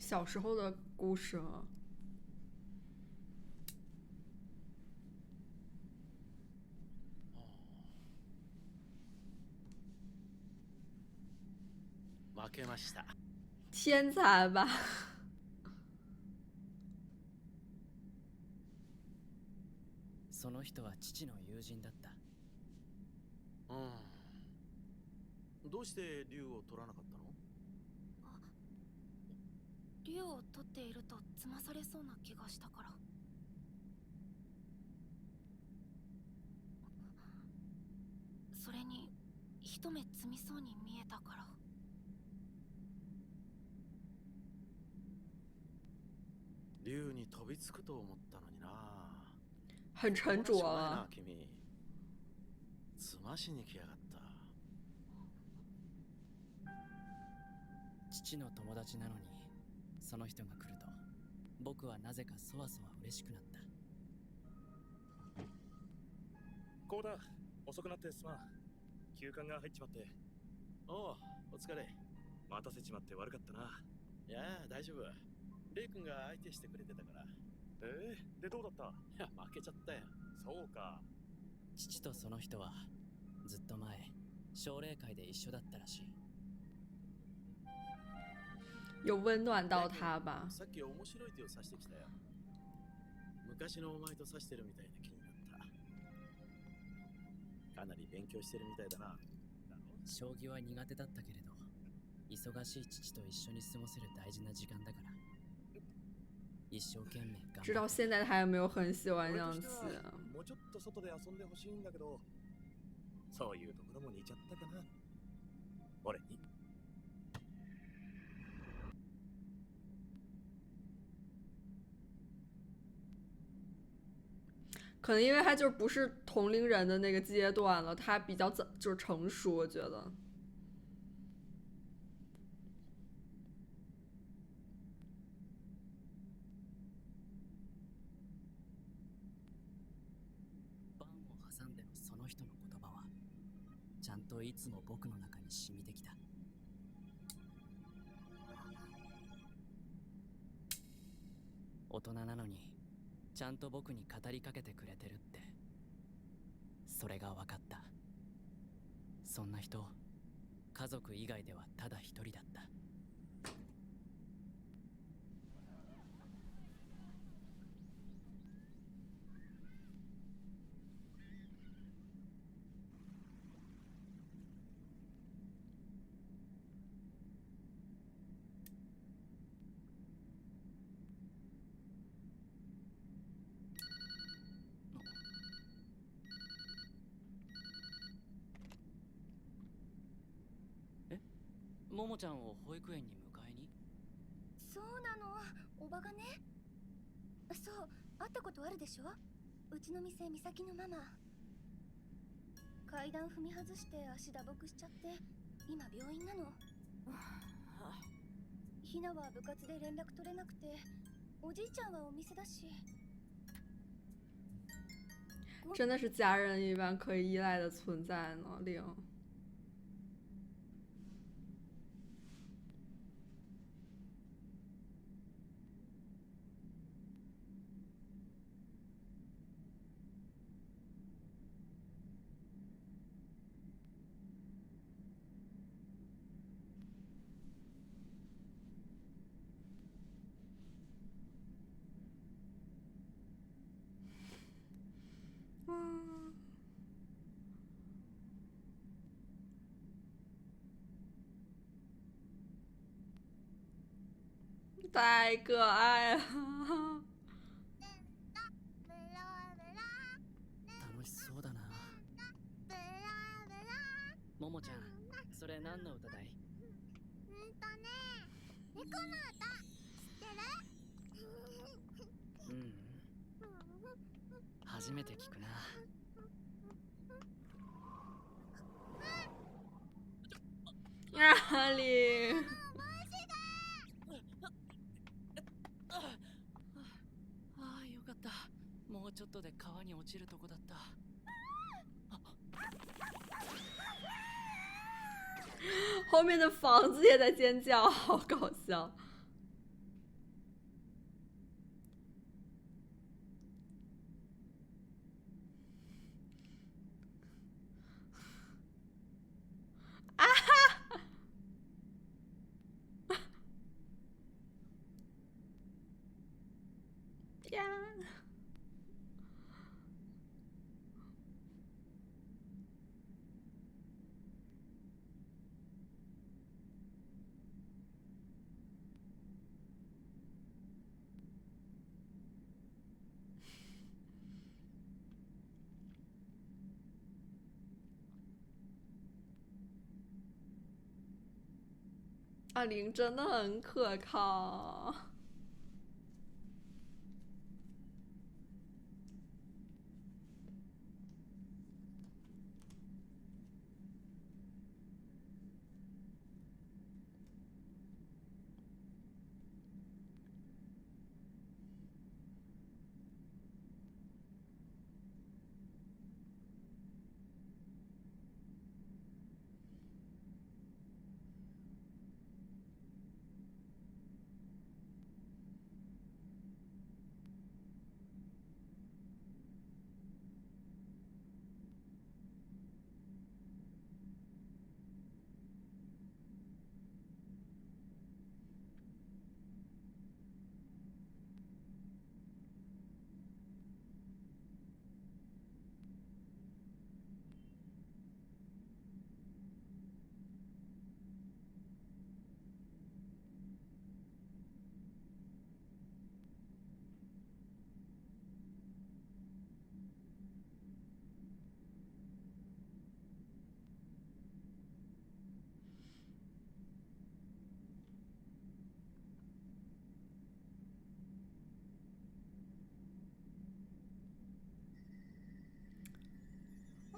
小时候的故事了。負けました。天才吧。その人は父の友人だった。どうして竜を取らなかったの？竜を取っているとつまされそうな気がしたから。それに一目摘みそうに見えたから。竜に飛びつくと思ったのにな。很沉着了。君、つましに来やがった。父の友達なのにその人が来ると僕はなぜかそわそわ嬉しくなった。こうだ、遅くなってすまん。休館が入っちまって。おう、お疲れ。待たせちまって悪かったな。いや大丈夫。レイ君が相手してくれてたから。でどうだった？いや負けちゃったよ。そうか。父とその人はずっと前奨励会で一緒だったらしい。有温暖到他吧。さっき面白い手を指してきたよ。昔のお前と指してるみたいな気になった。かなり勉強してるみたいだな。将棋は苦手だったけれど、忙しい父と一緒に過ごせる大事な時間だから一生懸命頑張って。知道现在他也没有很喜欢这样子。もうちょっと外で遊んでほしいんだけど、そういうところも似ちゃったかな。俺に。可能因为他就不是同龄人的那个阶段了，他比较早就是成熟，我觉得。パンを挟んでのその人の言葉はちゃんといつも僕の中に染みてきた。大人なのにちゃんと僕に語りかけてくれてるって、それが分かった。そんな人、家族以外ではただ一人だった。ももちゃんを保育園に迎えに？そうなの、おばがね。そう、会ったことあるでしょ。うちの店、美咲のママ。階段踏み外して足打撲しちゃって今病院なの。ひなは部活で連絡取れなくて、おじいちゃんはお店だし。真的是家人一般可以依赖的存在呢，令。太可爱了。楽しそうだな。ももちゃん、それ何の歌だい？猫の歌知ってる？初めて聞くな。哪里？ああ、よかった。もうちょっとで川に落ちるとこだった。后面的房子也在尖叫，好搞笑。呀，阿玲真的很可靠。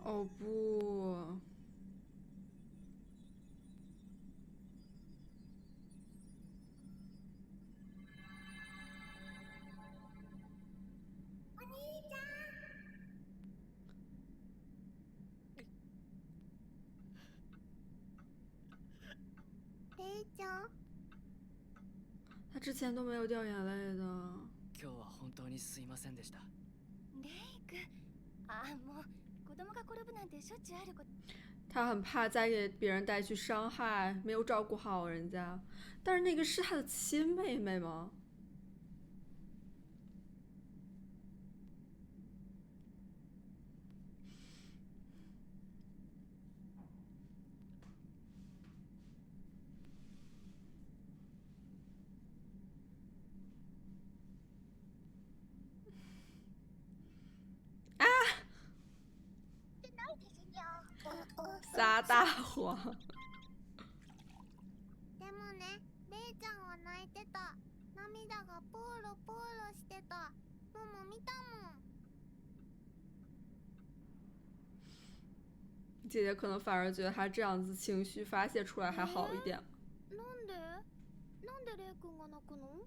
哦不，レイちゃん。他之前都没有掉眼泪的。今日は本当にすいませんでした。レイ君、もう子供が転ぶなんてしょっちゅうあること。他很怕再给别人带去伤害，没有照顾好人家。但是那个是他的亲妹妹吗？撒大谎。でもね、レイちゃんは泣いてた。涙がポロポロしてた。ママ見たもん。姐姐可能反而觉得他这样子情绪发泄出来还好一点。なんで？なんでレイ君が泣くの？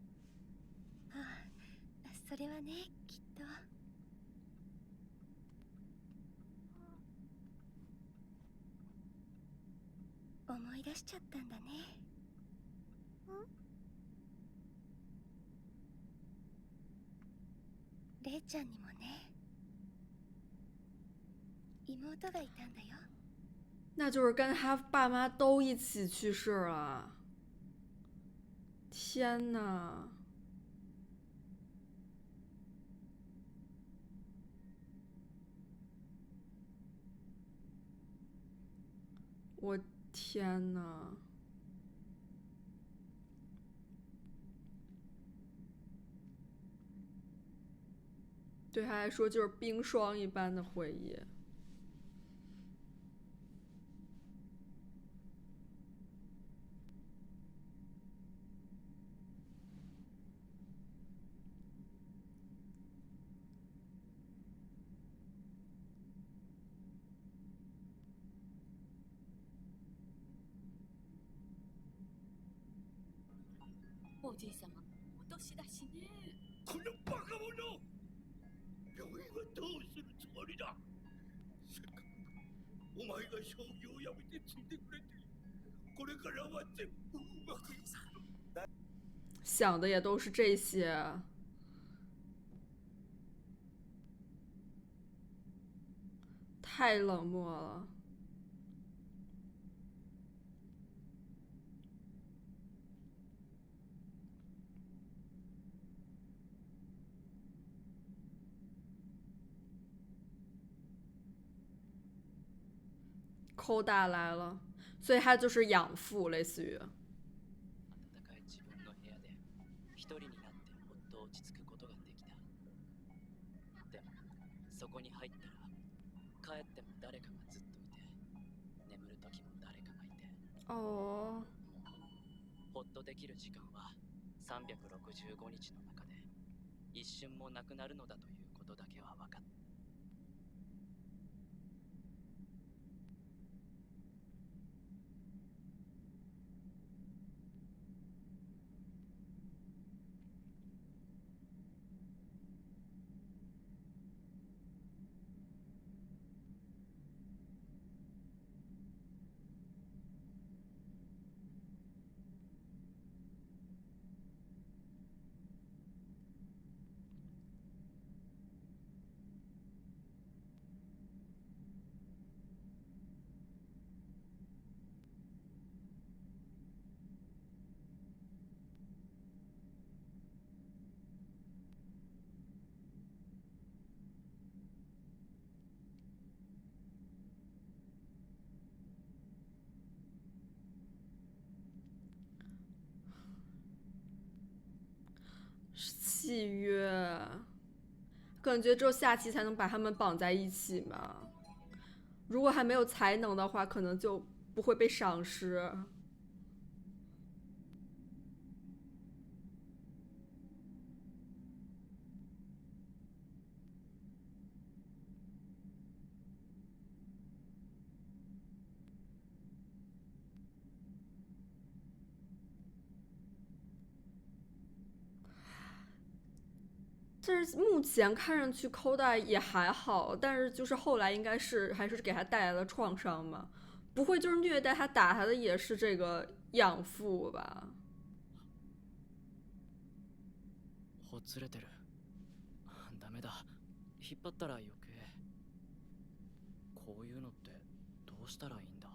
それはね、きっと。思い出しちゃったんだね。レイちゃんにもね、妹がいたんだよ。那就是跟他爸妈都一起去世了。天哪！我天哪！对他来说就是冰霜一般的回忆。おじいさまお年だしね。このバカ者！病院はどうするつもりだ？せっかくお前が将棋をやめてついてくれて、これからは全部うまくいく。想的也都是这些。太冷漠了。抠大来了，所以他就是养父，类似于。暖かい自分の部屋で一人になってほっと落ち着くことができた。でもそこに入ったら帰っても誰かがずっといて、眠る時も誰かがいて、哦，ほっとできる時間は365日の中で一瞬もなくなるのだということだけは分かった。契约，感觉只有下期才能把他们绑在一起嘛。如果还没有才能的话，可能就不会被赏识。但是目前看上去扣带也还好，但是就是后来应该是还是给他带来了创伤嘛，不会就是虐待他打他的也是这个养父吧？ほつれてる。ダメだ。引っ張ったら余計。こういうのってどうしたらいいんだ。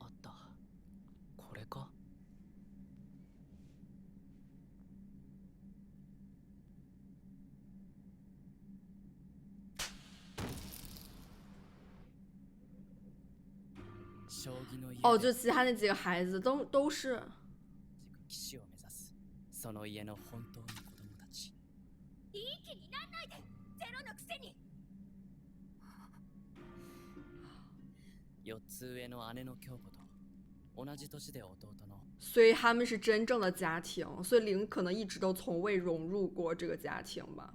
あった。これか。将棋の家哦，で就其他那几个孩子都是。棋士を目指すその家の本当の子供たち。いい気になんないで、ゼロのくせに。4つ上の姉の京子と同じ年で弟の。所以他们是真正的家庭，所以零可能一直都从未融入过这个家庭吧，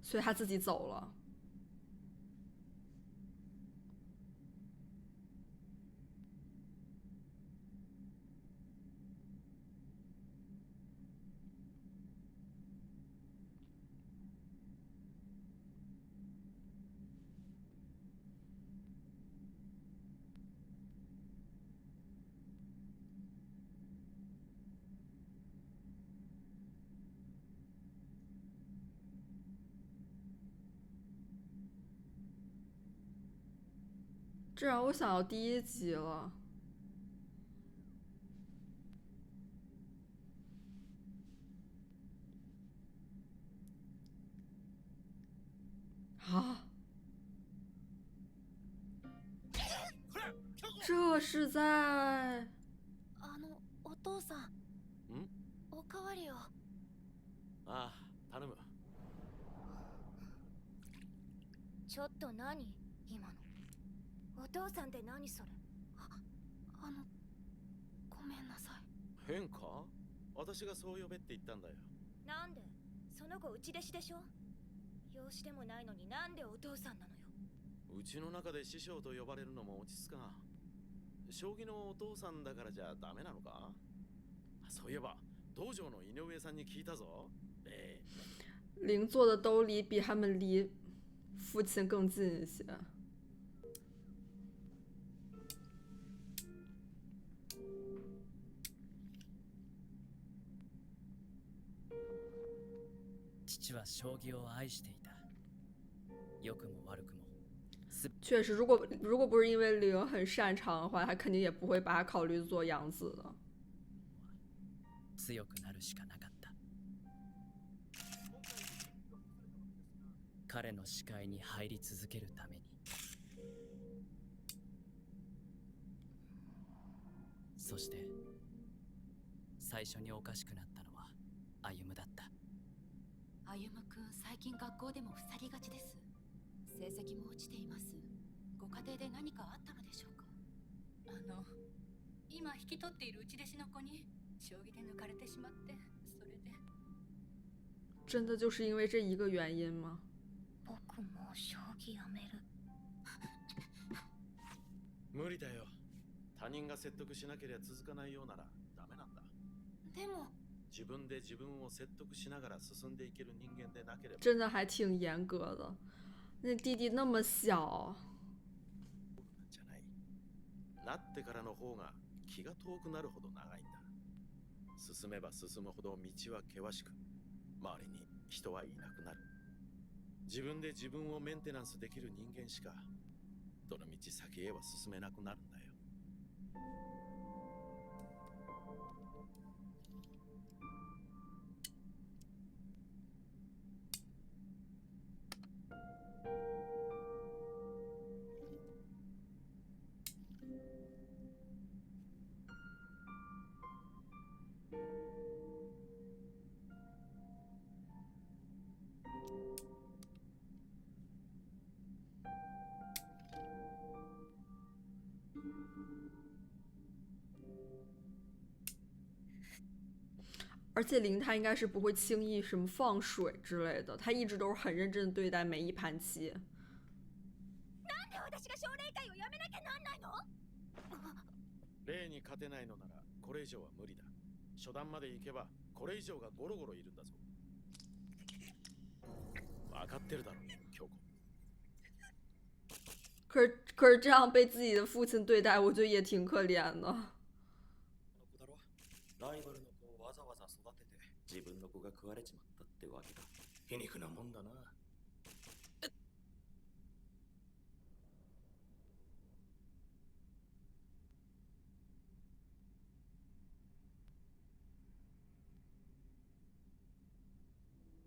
所以他自己走了。这让我想到第一集了。啊，这是在お父さん。おかわりよ。ああ、頼む。ちょっと何今の。お父さんって何それ。ごめんなさい。変か？私がそう呼べって言ったんだよ。なんで？その子うち弟子でしょ。養子でもないのになんでお父さんなのよ。うちの中で師匠と呼ばれるのも落ち着くな。将棋のお父さんだからじゃダメなのか？そういえば道場の井上さんに聞いたぞ。零做的都比他们离父亲更近一些。父は将棋を愛していた。良くも悪くも确实，如果不是因为灵很擅长的话，他肯定也不会把他考虑做养子的。強くなるしかなかった。彼の視界に入り続けるために。そして最初におかしくなったのは歩夢だった。歩夢くん、最近学校でも腐りがちです。成績も落ちています。ご家庭で何かあったのでしょうか？今引き取っている内弟子の子に将棋で抜かれてしまって、それで。真的就是因为这一个原因吗？僕も将棋やめる。無理だよ。他人が説得しなければ続かないようならダメなんだ。でも自分で自分を説得しながら進んでいける人間でなければ。真的还挺严格的。那弟弟那么小。じゃない。なってからの方が気が遠くなるほど長いんだ。進めば進むほど道は険しく、周りに人はいなくなる。自分で自分をメンテナンスできる人間しか、どの道先へは進めなくなるんだよ。而且灵他应该是不会轻易什么放水之类的，他一直都是很认真的对待每一盘棋。なんで私が奨励会をやめなきゃなんないの？例に勝てないのならこれ以上は無理だ。初段まで行けばこれ以上がゴロゴロいるんだぞ。分かってるだろう、京子。可是这样被自己的父亲对待，我觉得也挺可怜的。ライバルの子をわざわざ育てて自分の子が食われちまったってわけか。皮肉なもんだな。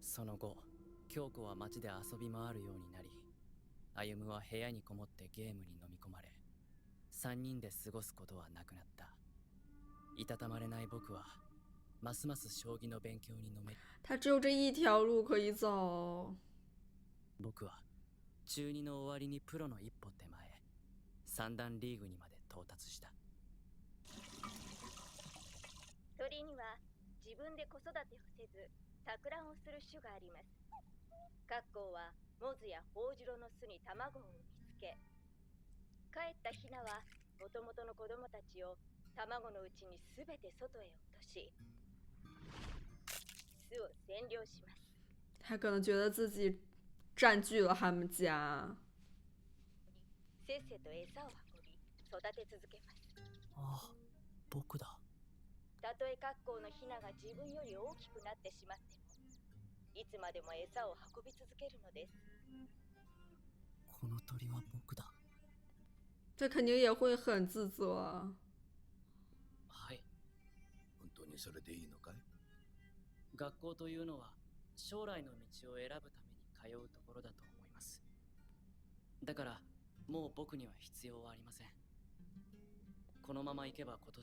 その後、京子は街で遊び回るようになり、歩夢は部屋にこもってゲームに飲み込まれ、3人で過ごすことはなくなった。いたたまれない僕はますます将棋の勉強にのめり、他只有这一条路可以走。僕は中2の終わりにプロの一歩手前、三段リーグにまで到達した。鳥には自分で子育てをせず托卵をする種があります。カッコウはモズやホウジロの巣に卵を産みつけ、帰ったヒナはもともとの子供たちを卵のうちにすべて外へ落とし、巣を占領します。他可能觉得自己占据了他们家。せっせと餌を運び育て続けます。ああ、僕だ。たとえカッコウのヒナが自分より大きくなってしまっても、いつまでも餌を運び続けるのです。この鳥は僕だ。这肯定也会很自责。はい。本当にそれでいいのかい？学校というのは将来の道を選ぶために通うところだと思います。だからもう僕には必要はありません。このまま行けば今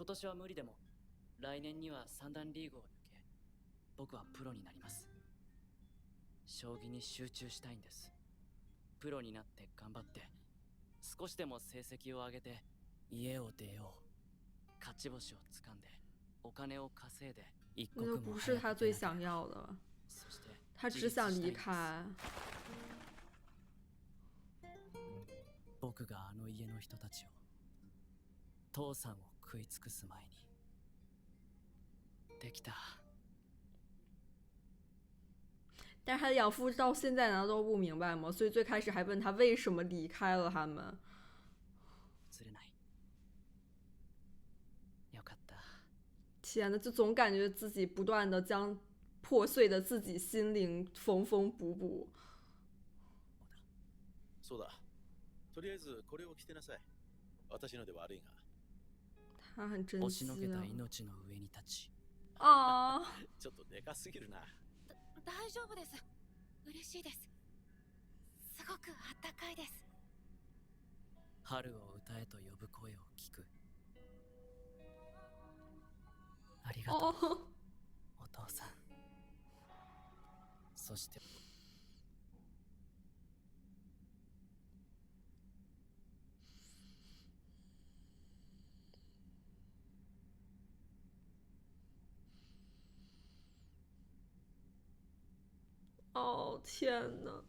年は無理でも来年には三段リーグを抜け、僕はプロになります。将棋に集中したいんです。プロになって頑張って、少しでも成績を上げて家を出よう。勝ち星をつかんでお金を稼いで一刻も那不是他最想要的，他只想离开。僕があの家の人たちを、父さんを食い尽くす前にできた。但是他的养父到现在难道都不明白吗？所以最开始还问他为什么离开了他们。ずれない。よかった。天呐，就总感觉自己不断的将破碎的自己心灵缝缝补补。そうだ。とりあえずこれを着てなさい。私ので悪いが。他很珍惜押しのけた啊。命の上に立ち、啊，ちょっとでかすぎるな。大丈夫です。嬉しいです。すごくあったかいです。春を歌えと呼ぶ声を聞く。ありがとう、哦，お父さん。そして哦，天呐！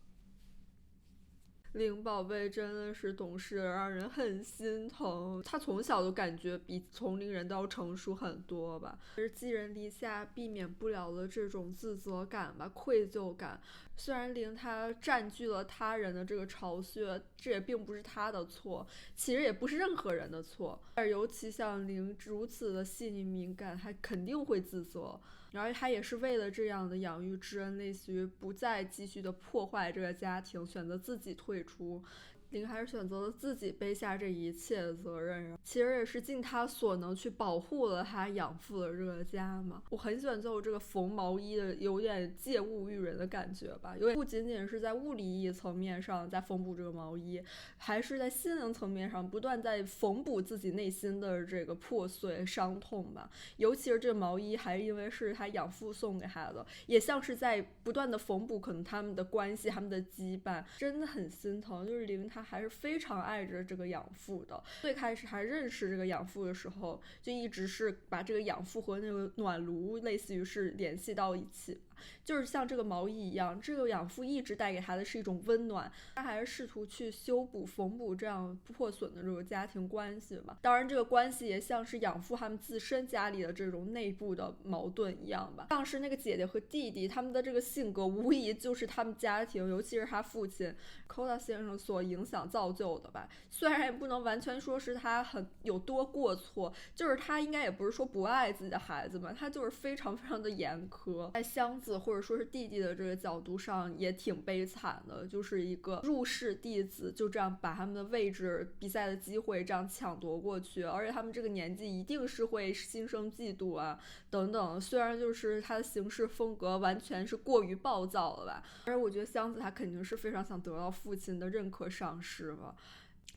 灵宝贝真的是懂事的让人很心疼，他从小就感觉比同龄人都要成熟很多吧。可是寄人篱下，避免不了的这种自责感吧，愧疚感。虽然灵他占据了他人的这个巢穴，这也并不是他的错，其实也不是任何人的错。而尤其像灵如此的细腻敏感，他肯定会自责。而且他也是为了这样的养育之恩，类似于不再继续的破坏这个家庭，选择自己退出。林还是选择了自己背下这一切的责任，其实也是尽他所能去保护了他养父的这个家嘛。我很喜欢最后这个缝毛衣的有点借物育人的感觉吧，有点不仅仅是在物理意义层面上在缝补这个毛衣，还是在心灵层面上不断在缝补自己内心的这个破碎伤痛吧。尤其是这个毛衣还因为是他养父送给他的，也像是在不断的缝补可能他们的关系，他们的羁绊，真的很心疼。就是林他还是非常爱着这个养父的，最开始还认识这个养父的时候，就一直是把这个养父和那个暖炉类似于是联系到一起，就是像这个毛衣一样，这个养父一直带给他的是一种温暖，他还是试图去修补缝补这样破损的这个家庭关系吧。当然这个关系也像是养父他们自身家里的这种内部的矛盾一样吧，像是那个姐姐和弟弟他们的这个性格无疑就是他们家庭，尤其是他父亲 Koda 先生所影响造就的吧。虽然也不能完全说是他很有多过错，就是他应该也不是说不爱自己的孩子们，他就是非常非常的严苛。在箱子或者说是弟弟的这个角度上也挺悲惨的，就是一个入室弟子就这样把他们的位置比赛的机会这样抢夺过去，而且他们这个年纪一定是会心生嫉妒啊等等。虽然就是他的行事风格完全是过于暴躁了吧，而我觉得箱子他肯定是非常想得到父亲的认可赏识吧，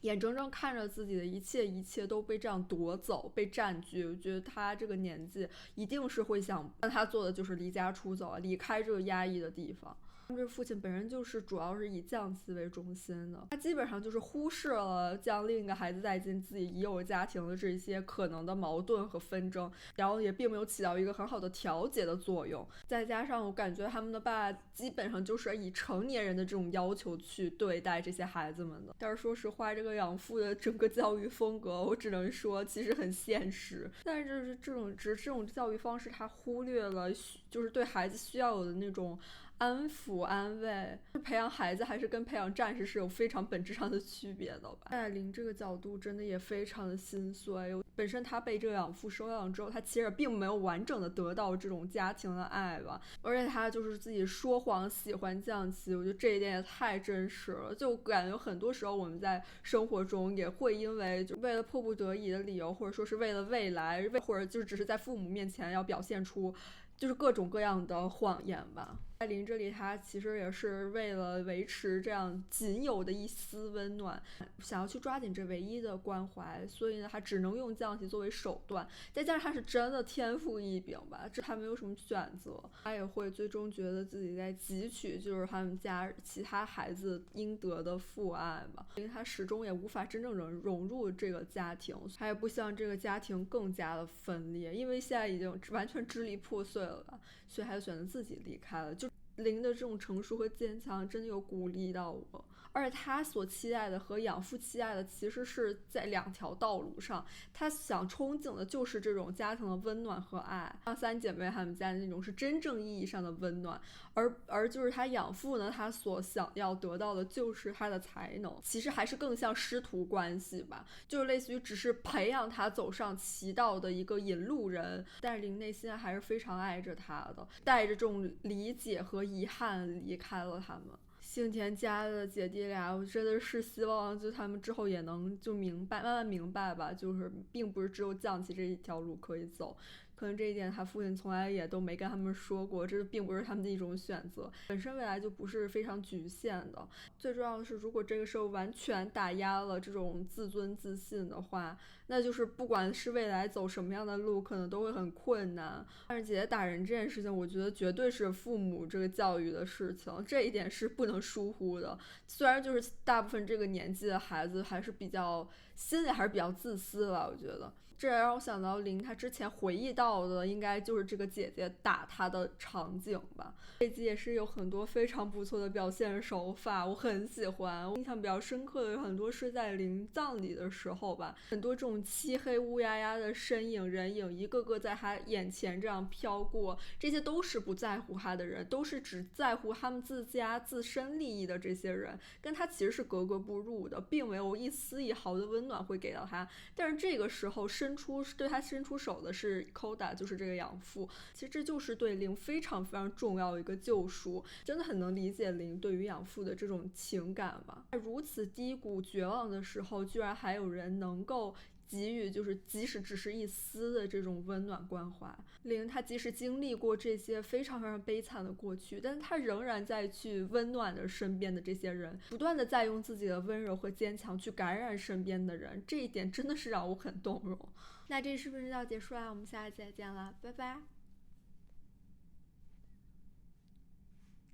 眼睁睁看着自己的一切都被这样夺走被占据，我觉得他这个年纪一定是会想，但他做的就是离家出走，离开这个压抑的地方。这父亲本人就是主要是以降妻为中心的，他基本上就是忽视了将另一个孩子带进自己已有家庭的这些可能的矛盾和纷争，然后也并没有起到一个很好的调节的作用。再加上我感觉他们的爸基本上就是以成年人的这种要求去对待这些孩子们的。但是说实话，这个养父的整个教育风格，我只能说其实很现实，但是这种教育方式，他忽略了就是对孩子需要有的那种安抚安慰，培养孩子还是跟培养战士是有非常本质上的区别的吧。戴琳这个角度真的也非常的心碎，本身他被这个养父收养之后，他其实并没有完整的得到这种家庭的爱吧，而且他就是自己说谎喜欢降妻，我觉得这一点也太真实了。就感觉很多时候我们在生活中也会因为就为了迫不得已的理由，或者说是为了未来，或者就只是在父母面前要表现出就是各种各样的谎言吧。艾琳这里他其实也是为了维持这样仅有的一丝温暖，想要去抓紧这唯一的关怀，所以呢他只能用降妻作为手段，再加上他是真的天赋异禀吧，这他没有什么选择，他也会最终觉得自己在汲取就是他们家其他孩子应得的父爱吧，因为他始终也无法真正融入这个家庭，他也不希望这个家庭更加的分裂，因为现在已经完全支离破碎了吧，所以还是选择自己离开了。就林的这种成熟和坚强真的有鼓励到我，而且他所期待的和养父期待的其实是在两条道路上，他想憧憬的就是这种家庭的温暖和爱，像三姐妹她们家的那种是真正意义上的温暖，而就是他养父呢，他所想要得到的就是他的才能，其实还是更像师徒关系吧，就是类似于只是培养他走上其道的一个引路人，但是林内心还是非常爱着他的，带着这种理解和遗憾离开了他们。幸田家的姐弟俩，我真的是希望就他们之后也能就明白，慢慢明白吧，就是并不是只有将棋这一条路可以走。可能这一点他父亲从来也都没跟他们说过，这并不是他们的一种选择，本身未来就不是非常局限的。最重要的是，如果这个社会完全打压了这种自尊自信的话，那就是不管是未来走什么样的路，可能都会很困难。但是姐姐打人这件事情，我觉得绝对是父母这个教育的事情，这一点是不能疏忽的。虽然就是大部分这个年纪的孩子还是比较心里还是比较自私了，我觉得。这也让我想到林他之前回忆到的应该就是这个姐姐打他的场景吧。这集也是有很多非常不错的表现手法，我很喜欢。我印象比较深刻的有很多是在林葬礼的时候吧，很多这种漆黑乌压压的身影人影一个个在他眼前这样飘过，这些都是不在乎他的人，都是只在乎他们自家自身利益的这些人，跟他其实是格格不入的，并没有一丝一毫的温暖会给到他。但是这个时候对他伸出手的是 Koda， 就是这个养父，其实这就是对林非常非常重要的一个救赎，真的很能理解林对于养父的这种情感吧。在如此低谷绝望的时候，居然还有人能够给予就是即使只是一丝的这种温暖关怀。林他即使经历过这些非常非常悲惨的过去，但是他仍然在去温暖着身边的这些人，不断的在用自己的温柔和坚强去感染身边的人，这一点真的是让我很动容。那这视频就到结束啦，我们下期再见啦，拜拜。